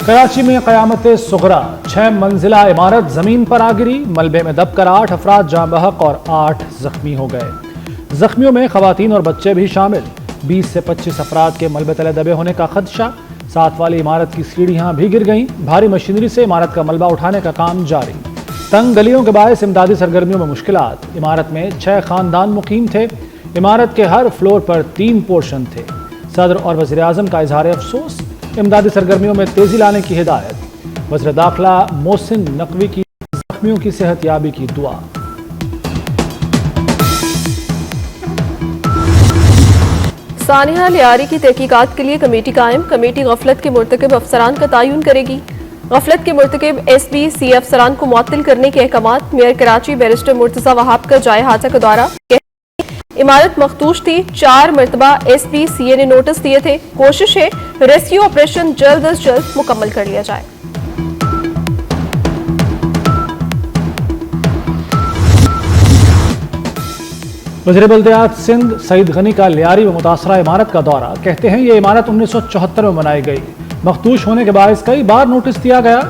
कराची में क़यामत सुग़रा 6 मंजिला इमारत ज़मीन पर आ गिरी। मलबे में दबकर 8 अफराद जाँ बहक और 8 ज़ख्मी हो गए। ज़ख्मियों में ख़वातीन और बच्चे भी शामिल। 20 से 25 अफराद के मलबे तले दबे होने का खदशा। साथ वाली इमारत की सीढ़ियाँ भी गिर गईं। भारी मशीनरी से इमारत का मलबा उठाने का काम जारी। तंग गलियों के बायस इमदादी सरगर्मियों में मुश्किलात। इमारत में 6 ख़ानदान मुकीम थे। इमारत के हर फ्लोर पर 3 पोर्शन थे। सदर और वज़ीर आज़म का इज़हार अफसोस। इमदादी सरगर्मियों में तेज़ी लाने की हिदायत। वज़ीर दाखिला मोहसिन नकवी की ज़ख्मियों की सेहत याबी की दुआ। सानिया लियारी की तहकीकात के लिए कमेटी कायम। कमेटी गफलत के मुर्तकिब अफसरान का तयन करेगी। गफलत के मुर्तकिब SB-C अफसरान को मुअत्तल करने के अहकामात। मेयर कराची बैरिस्टर मुर्तज़ा वहाब का जाए हादसा का दौरा। इमारत मखदूश थी। 4 मरतबा SB-CA ने नोटिस दिए थे। कोशिश है रेस्क्यू ऑपरेशन जल्द अज जल्द मुकम्मल कर लिया जाए। वज़ीर बल्दियात सिंध सईद गनी का लियारी व मुतासरा इमारत का दौरा। कहते हैं ये इमारत 1974 में बनाई गई। मखदूश होने के बायस कई बार नोटिस दिया गया।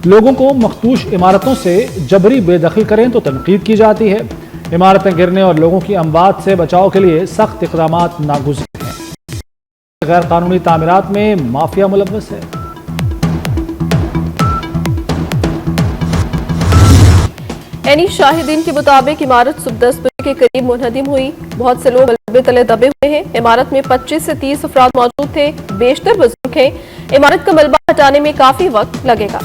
लोगों को मखदूश इमारतों से जबरी बेदखल करें तो तनकीद की जाती है। इमारतें गिरने और लोगों की अमवात से बचाव के लिए सख्त इक़दामात नागुज़ीर हैं। गैर कानूनी तामीरात में माफिया मुलव्वस है। एनी शाहिदीन के मुताबिक इमारत सुबह 10 बजे के करीब मुनहदिम हुई। बहुत से लोग मलबे तले दबे हुए हैं। इमारत में 25 से 30 अफराद मौजूद थे। बेशतर बुजुर्ग हैं। इमारत का मलबा हटाने में काफी वक्त लगेगा।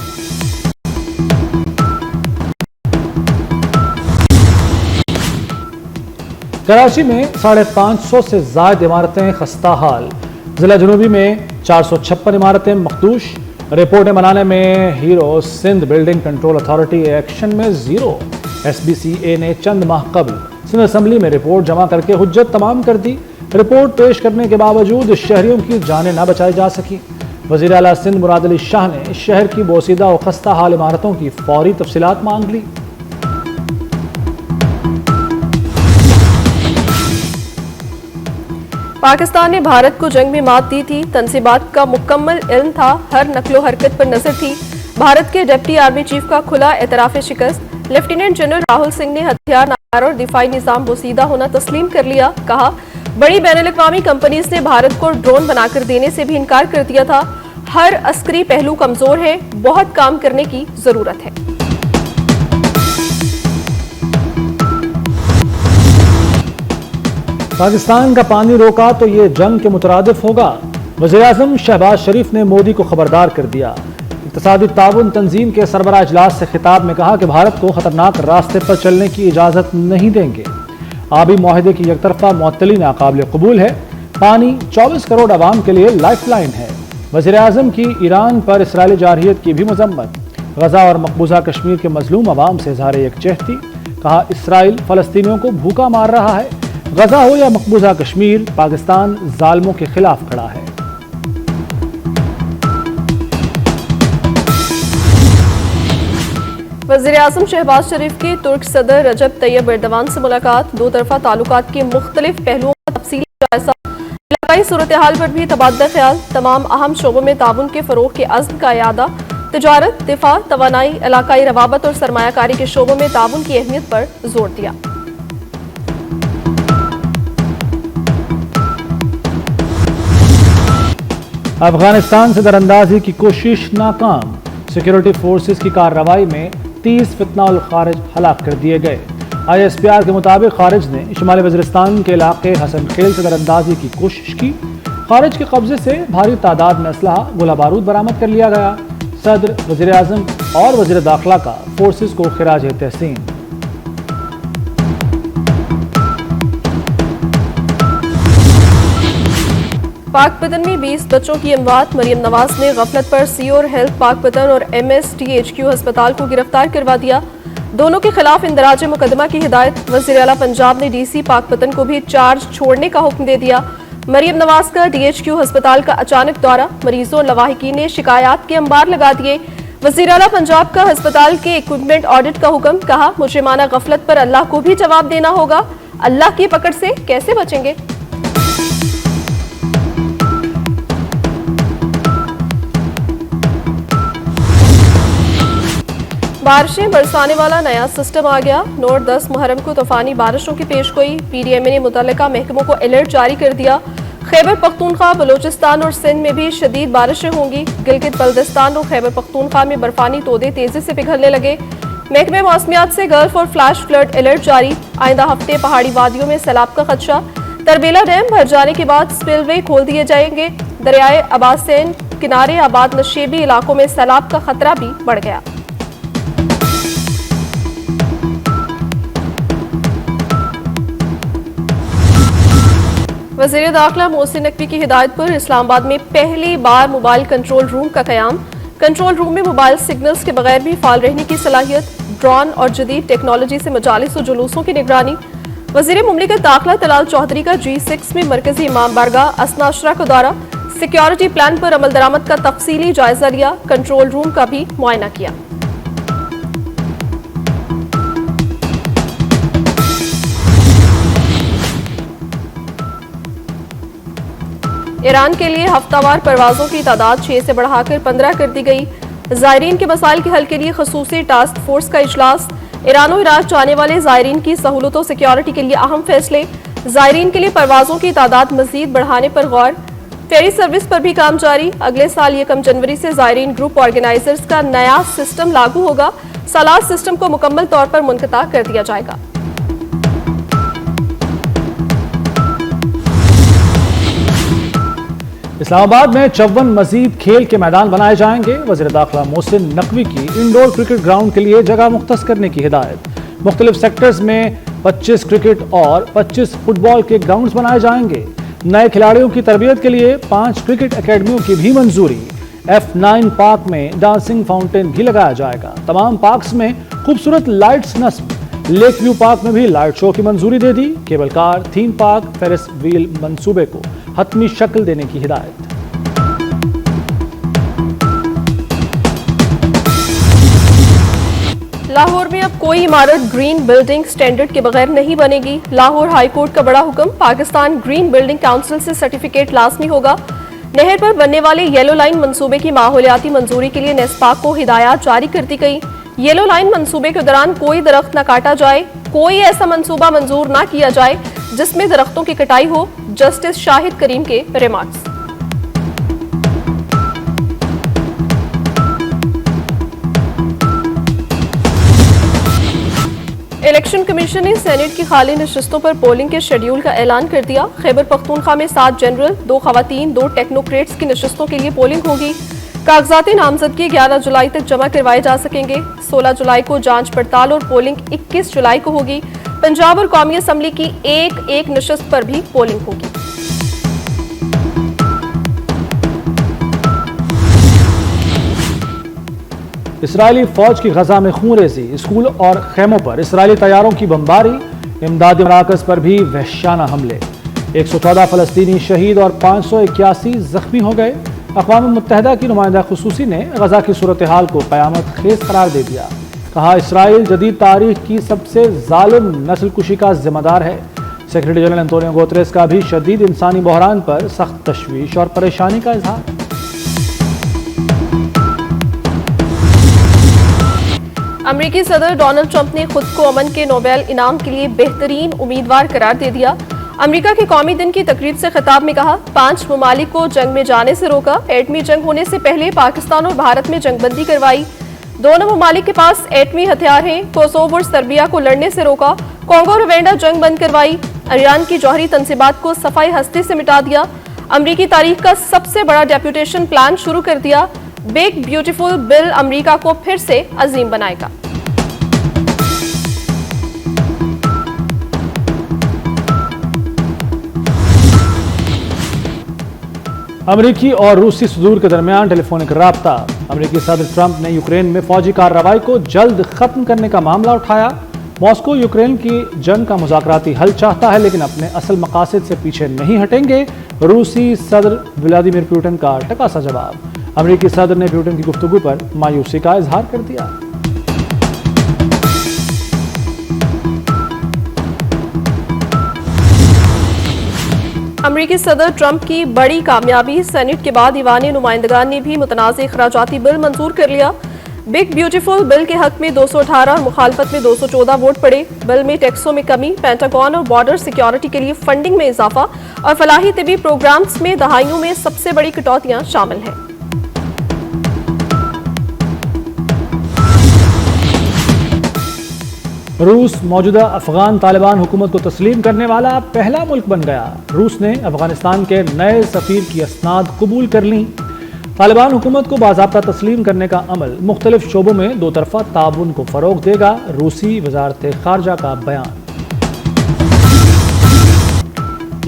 कराची में 550 से ज़ायद इमारतें खस्ता हाल। जिला जनूबी में 456 इमारतें मखदूश। रिपोर्टें बनाने में hero Sindh building control authority action में 0। SB-CA ने चंद माह कबल सिंध असम्बली में रिपोर्ट जमा करके हुज्जत तमाम कर दी। रिपोर्ट पेश करने के बावजूद शहरियों की जानें न बचाई जा सकी। वज़ीर आला सिंध मुराद अली शाह ने शहर की बोसीदा और खस्ता हाल इमारतों की फौरी तफसीलात मांग ली। पाकिस्तान ने भारत को जंग में मात दी थी। तनसीबात का मुकम्मल इल्म था। हर नकलो हरकत पर नजर थी। भारत के डिप्टी आर्मी चीफ का खुला एतराफ़ शिकस्त। लेफ्टिनेंट जनरल राहुल सिंह ने हथियार नार और दिफाई निज़ाम बोसीदा होना तस्लीम कर लिया। कहा बड़ी बैनुल-अक़वामी कंपनीज ने भारत को ड्रोन बनाकर देने से भी इनकार कर दिया था। हर अस्करी पहलू कमजोर है। बहुत काम करने की जरूरत है। पाकिस्तान का पानी रोका तो ये जंग के मुतरादिफ होगा। वज़ीर आज़म शहबाज शरीफ ने मोदी को खबरदार कर दिया। इक़्तिसादी ताउन तंजीम के सरबराह इजलास से खिताब में कहा कि भारत को खतरनाक रास्ते पर चलने की इजाज़त नहीं देंगे। आबी मुआहदे की एकतरफा मुअत्तली नाकाबिल कबूल है। पानी 24 करोड़ आवाम के लिए लाइफ लाइन है। वज़ीर आज़म की ईरान पर इसराइली जारहियत की भी मजम्मत। गजा और मकबूजा कश्मीर के मजलूम आवाम से इज़हार यकजहती। कहा इसराइल फ़लस्तीनियों को भूखा मार रहा है। गजा हो या मकबूजा कश्मीर, पाकिस्तान जालिमों के खिलाफ खड़ा है। वज़ीर आज़म शहबाज शरीफ की तुर्क सदर रजब तैयब एर्दोगान से मुलाकात। 2 तरफ़ा ताल्लुकात के मुख्तलिफ पहलुओं का तफसीली जायजा। इलाकाई सूरत हाल पर भी तबादला ख्याल। तमाम अहम शोबों में ताउन के फ़रोग़ के अज़्म का इयादा। तिजारत, दिफा, तवानाई, इलाकाई रवाबत और सरमायाकारी के शोबों में ताउन की अहमियत पर जोर दिया। अफगानिस्तान से दरअंदाजी की कोशिश नाकाम। सिक्योरिटी फोर्सेस की कार्रवाई में 30 फितना खारिज हलाक कर दिए गए। ISPR के मुताबिक खारिज ने शुमाली वज़ीरिस्तान के इलाके हसन खेल से दरअंदाजी की कोशिश की। खारिज के कब्जे से भारी तादाद में असलहा, गोला बारूद बरामद कर लिया गया। सदर, वज़ीर आज़म और वज़ीर दाखिला का फोर्सेस को खिराज तहसीन। पाकपतन में 20 बच्चों की अमवात। मरियम नवाज ने गफलत पर सियोर हेल्थ पाकपतन और MSTHQ अस्पताल को गिरफ्तार करवा दिया। दोनों के खिलाफ इंदराज मुकदमा की हिदायत। वज़ीर आला पंजाब ने DC पाकपतन को भी चार्ज छोड़ने का हुक्म दे दिया। मरियम नवाज का DHQ अस्पताल का अचानक दौरा। मरीजों और लवाहिकीन ने शिकायत के अंबार लगा दिए। वज़ीर आला पंजाब का अस्पताल के इक्विपमेंट ऑडिट का हुक्म। कहा मुजरिमाना गफलत पर अल्लाह को भी जवाब देना होगा। अल्लाह की पकड़ से कैसे बचेंगे। बारिशें बरसाने वाला नया सिस्टम आ गया। नोट 10 मुहर्रम को तूफानी बारिशों की पेशगोई। PDMA ने मुतल्लिका महकमों को अलर्ट जारी कर दिया। खैबर पख्तूनख्वा, बलूचिस्तान और सिंध में भी शदीद बारिशें होंगी। गिलगित बल्दिस्तान और खैबर पख्तूनख्वा में बर्फानी तोदे तेजी से पिघलने लगे। महकमे मौसमियात से गल्फ और फ्लैश फ्लड अलर्ट जारी। आइंदा हफ्ते पहाड़ी वादियों में सैलाब का खदशा। तरबेला डैम भर जाने के बाद स्पिलवे खोल दिए जाएंगे। दरियाए अबासैन किनारे आबाद नशेबी इलाकों में सैलाब का खतरा भी बढ़ गया। वज़ीर दाखिला मोहसिन नकवी की हिदायत पर इस्लामाबाद में पहली बार मोबाइल कंट्रोल रूम का क़याम। कंट्रोल रूम में मोबाइल सिग्नल्स के बगैर भी फाल रहने की सलाहियत, ड्रोन और जदीद टेक्नोलॉजी से मजालिस और जुलूसों की निगरानी। वज़ीर मुमलिकत दाखिला तलाल चौधरी का G6 में मरकजी इमाम बारगाह असनाशरा का दौरा। सिक्योरिटी प्लान पर अमल दरामद का तफसीली जायजा लिया। कंट्रोल रूम का भी मुआयना किया। ईरान के लिए हफ्तावार परवाजों की तादाद 6 से बढ़ाकर 15 कर दी गई। ज़ायरीन के मसाइल के हल के लिए खसूसी टास्क फोर्स का इजलास। ईरान और इराक जाने वाले ज़ायरीन की सहूलत और सिक्योरिटी के लिए अहम फैसले। ज़ायरीन के लिए परवाजों की तादाद मजीद बढ़ाने पर गौर। फेरी सर्विस पर भी काम जारी। अगले साल 1 जनवरी से ज़ायरीन ग्रुप ऑर्गेनाइजर्स का नया सिस्टम लागू होगा। सालार सिस्टम को मुकम्मल तौर पर मुनक़ता कर दिया जाएगा। इस्लामाबाद में 54 मजीद खेल के मैदान बनाए जाएंगे। वज़ीर दाखिला मोहसिन नकवी की इंडोर क्रिकेट ग्राउंड के लिए जगह मुख्तस करने की हिदायत। मुख्तलिफ सेक्टर्स में 25 क्रिकेट और 25 फुटबॉल के ग्राउंड्स बनाए जाएंगे। नए खिलाड़ियों की तरबियत के लिए 5 क्रिकेट अकेडमियों की भी मंजूरी। F9 पार्क में डांसिंग फाउंटेन भी लगाया जाएगा। तमाम पार्क्स में खूबसूरत लाइट्स नस्ब। लेक व्यू पार्क में भी लाइट शो की मंजूरी दे दी। Cable car, theme park, ferris wheel मंसूबे को हतमी शक्ल देने की हिदायत। लाहौर में अब कोई इमारत ग्रीन बिल्डिंग स्टैंडर्ड के बगैर नहीं बनेगी। लाहौर हाई कोर्ट का बड़ा हुक्म। पाकिस्तान ग्रीन बिल्डिंग काउंसिल से सर्टिफिकेट लाजमी होगा। नहर पर बनने वाले येलो लाइन मंसूबे की माहौलियाती मंजूरी के लिए नेस्पाक को हिदायत जारी कर दी गई। येलो लाइन मंसूबे के दौरान कोई दरख्त न काटा जाए। कोई ऐसा मंसूबा मंजूर न किया जाए जिसमें दरख्तों की कटाई हो। जस्टिस शाहिद करीम के रिमार्क्स। इलेक्शन कमीशन ने सेनेट की खाली नशिस्तों पर पोलिंग के शेड्यूल का ऐलान कर दिया। खैबर पख्तूनख्वा में 7 जनरल, 2 खवातीन, 2 टेक्नोक्रेट्स की नशिस्तों के लिए पोलिंग होगी। कागजाती नामजदगी 11 जुलाई तक जमा करवाए जा सकेंगे। 16 जुलाई को जांच पड़ताल और पोलिंग 21 जुलाई को होगी। पंजाब और कौमी असम्बली की एक नशिस्त पर भी पोलिंग होगी। इसराइली फौज की गजा में खूनरेजी। स्कूल और खेमों पर इसराइली तैयारों की बमबारी। इमदादी मराकज पर भी वहशाना हमले। 114 फलस्तीनी शहीद और 581 जख्मी हो गए। अक़वाम मुत्तहिदा की नुमाइंदा खुसूसी ने गजा की सूरत हाल को क़यामत खेज करार दे दिया। कहा, इसराइल जदीद तारीख की सबसे जालिम नस्ल कुशी का जिम्मेदार है। सेक्रेटरी जनरल एंटोनियो गुतेरेस का भी शदीद इंसानी बहरान पर सख्त तशवीश और परेशानी का इजहार। अमेरिकी सदर डोनाल्ड ट्रंप ने खुद को अमन के नोबेल इनाम के लिए बेहतरीन उम्मीदवार करार दे दिया। अमेरिका के कौमी दिन की तकरीब से खिताब में कहा, 5 ममालिक को जंग में जाने से रोका। एटमी जंग होने से पहले पाकिस्तान और भारत में जंगबंदी करवाई। दोनों ममालिक के पास एटमी हथियार हैं। कोसोवो और सर्बिया को लड़ने से रोका। कांगो और रवांडा जंग बंद करवाई। ईरान की जौहरी तंसीबात को सफाई हस्ती से मिटा दिया। अमेरिकी तारीख का सबसे बड़ा डेप्यूटेशन प्लान शुरू कर दिया। बिग ब्यूटीफुल बिल अमेरिका को फिर से अजीम बनाएगा। अमेरिकी और रूसी सदूर के दरमियान टेलीफोनिक राब्ता। अमेरिकी सदर ट्रंप ने यूक्रेन में फौजी कार्रवाई को जल्द खत्म करने का मामला उठाया। मॉस्को यूक्रेन की जंग का मुज़ाकराती हल चाहता है, लेकिन अपने असल मकासद से पीछे नहीं हटेंगे। रूसी सदर व्लादिमीर पुतिन का टकासा जवाब। अमेरिकी सदर ने पुतिन की गुफ्तगू पर मायूसी का इजहार कर दिया। अमेरिकी सदर ट्रंप की बड़ी कामयाबी। सेनेट के बाद ईवान नुमाइंदगान ने भी मुतनाज़ अखराजाती बिल मंजूर कर लिया। बिग ब्यूटीफुल बिल के हक में 218 और मुखालफत में 214 वोट पड़े। बिल में टैक्सों में कमी, पेंटागन और बॉर्डर सिक्योरिटी के लिए फंडिंग में इजाफा और फलाही तिबी प्रोग्राम्स में दहाइयों में सबसे बड़ी कटौतियां शामिल हैं। रूस मौजूदा अफगान तालिबान हुकूमत को तस्लीम करने वाला पहला मुल्क बन गया। रूस ने अफगानिस्तान के नए सफीर की असनाद कबूल कर लीं। तालिबान हुकूमत को बाज़ाब्ता तस्लीम करने का अमल मुख्तलिफ शोबों में दो तरफा ताउन को फ़रोग़ देगा। रूसी वज़ारत ख़ारजा का बयान।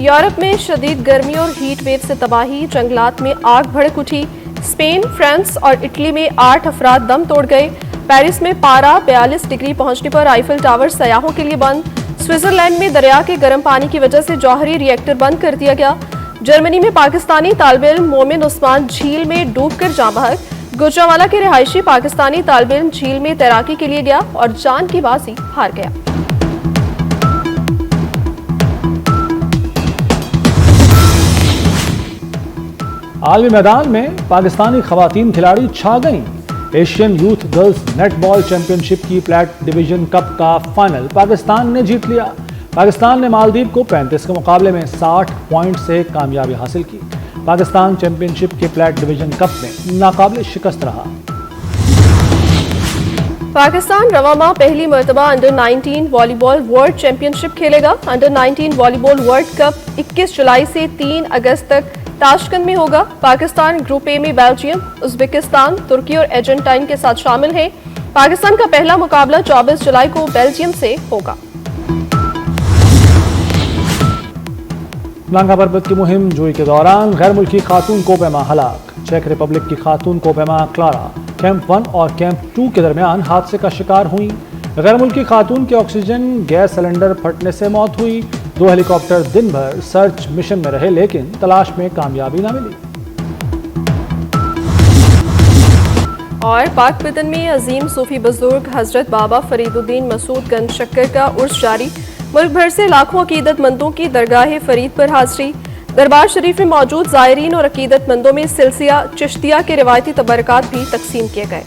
यूरोप में शदीद गर्मी और हीट वेव से तबाही, जंगलात में आग भड़क उठी। स्पेन, फ्रांस और इटली में 8 अफराद दम तोड़ गए। पेरिस में पारा 42 डिग्री पहुंचने पर आईफल टावर सयाहों के लिए बंद। स्विट्जरलैंड में दरिया के गर्म पानी की वजह से जौहरी रिएक्टर बंद कर दिया गया। जर्मनी में पाकिस्तानी तालिब इल्म मोमिन उस्मान झील में डूबकर जाँ बहक। गुजरांवाला के रिहायशी पाकिस्तानी तालिब इल्म झील में तैराकी के लिए गया और जान की बाजी हार गया। आलमी मैदान में पाकिस्तानी खवातीन खिलाड़ी छा गईं। Asian youth girls netball championship की फ्लैट डिवीजन कप का फाइनल पाकिस्तान ने जीत लिया। पाकिस्तान ने मालदीव को 35 के मुकाबले में 60 पॉइंट से कामयाबी हासिल की। पाकिस्तान चैंपियनशिप के फ्लैट डिवीजन कप में नाकाबिल शिकस्त रहा। पाकिस्तान रवामा पहली मरतबा अंडर 19 वॉलीबॉल वर्ल्ड चैंपियनशिप खेलेगा। अंडर 19 वॉलीबॉल वर्ल्ड कप 21 जुलाई से 3 अगस्त तक ताशकंद में होगा। पाकिस्तान ग्रुप ए में बेल्जियम, उज्बेकिस्तान, तुर्की और अर्जेंटीना के साथ शामिल है। पाकिस्तान का पहला मुकाबला 24 जुलाई को बेल्जियम से होगा। नांगा परबत की मुहिम जोई के दौरान गैर मुल्की खातून कोपेमा हलाक। चेक रिपब्लिक की खातून कोपेमा क्लारा कैंप 1 और कैंप 2 के दरमियान हादसे का शिकार हुई। गैर मुल्की खातून के ऑक्सीजन गैस सिलेंडर फटने से मौत हुई। 2 हेलीकॉप्टर दिन भर सर्च मिशन में रहे लेकिन तलाश में कामयाबी न मिली। और पाक पतन में अजीम सूफी बुजुर्ग हजरत बाबा फरीदुद्दीन मसूद गंज शक्कर का उर्स जारी। मुल्क भर से लाखों अकीदतमंदों की दरगाह फरीद पर हाजिरी। दरबार शरीफ में मौजूद ज़ायरीन और अकीदतमंदों में सिलसिला चिश्तिया के रिवायती तबरकात भी तकसीम किए गए।